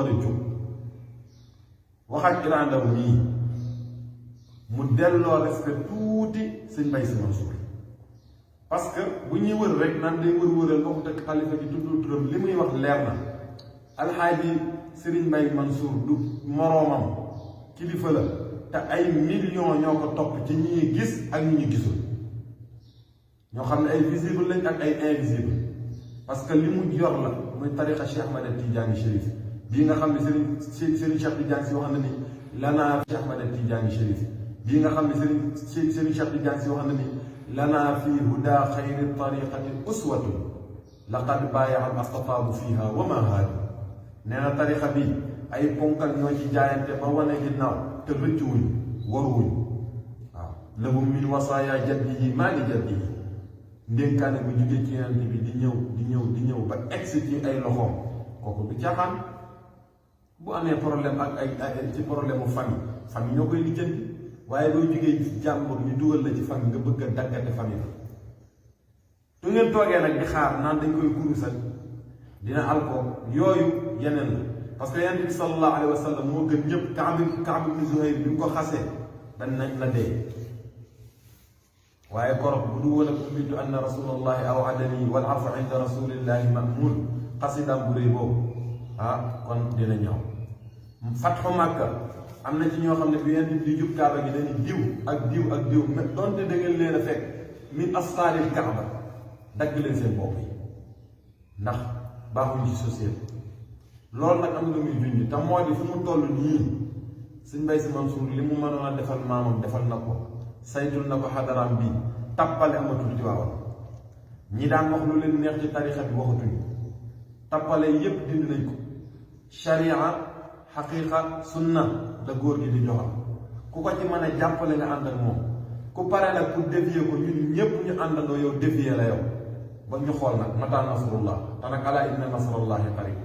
war a jóg wax ak Iran Ndao nii mu delloo respect tuuti sëñ Mbaye Sy Mansour parce que bu ñuy wër rek naan day wër-wëral waxut ak xalifa ji tuddul turam li muy wax leer na alxaaji Serigne Mbaye Mansour du moroomam kilifa la te ay millions ñoo ko topp ci ñi gis ak ñi ñu gisul ñoo xam ne ay visible lañ ak ay invisible parce que li mu yor la muy tariqa Cheikh Ahmad Tidiane Chérif bii nga xam ne Serigne Cheikh Tidiane Sy wax na ni lanaa Cheikh Ahmad Tidiane Chérif bii nga xam ne Serigne Cheikh Tidiane Sy wax na ni lanaa fi huda xayri tariqati uswatun laqad baayaa al astafaabu fiha wa ma haadu nee na tariqa bi ay ponkal ñoo ci jaayante ba wane ginnaaw te rëccuwuñ waruwuñ waaw lahum min wasaaya jaddihi maa li jaddihi ndénkaane bu jugee ci yonent bi di ñëw ba egsi ci ay loxoom kooku du caaxaan bu amee problème ak ay ci problème mu famille ñoo koy lijjanti waaye doo jugee ci jàmbur ñu dugal la ci famille nga bëgg a daggate famille tu ngeen toogee nag di xaar naan dañ koy kurusal dina alkool yooyu yeneen la parce que yonent bi sallallahu alayhi wa sallam moo gën ñëpp Kaab ibn Zuhayr bi mu ko xasee dañ nañ la dee waaye korog bu du woon ak ummitu anna rasulallahi awadani wal afu inda rasulillahi mamun xasidaam bu réy boobu kon dina ñëw fatxu Màkka am na ci ñoo xam ne bi yonent bi di jub kaaba gi dañuy diw ak diw mais donte da ngeen leen a fekk min asfaaril kaaba dagg leen seen bopp yi ndax baaxuñ ci société loolu nag am na muy junj te moo di fu mu toll nii sëñ Mbaye Sy Mansour li mu mënoon a defal maamam defal na ko saytul na ko xadaraam bii tappale amatul ci waawal ñi daan wax lu leen neex ci tarixa bi waxatuñ tappale yépp dindi nañ ko sharia xaqiqa sunna la góor gi di joxal ku ko ci mën a jàppale nga ànd ak moom ku pare nag pour défier ko ñun ñépp ñu àndandoo yow défier la yow ba ñu xool nag mata nasrullah te nag alaa inna nasrallahi qarib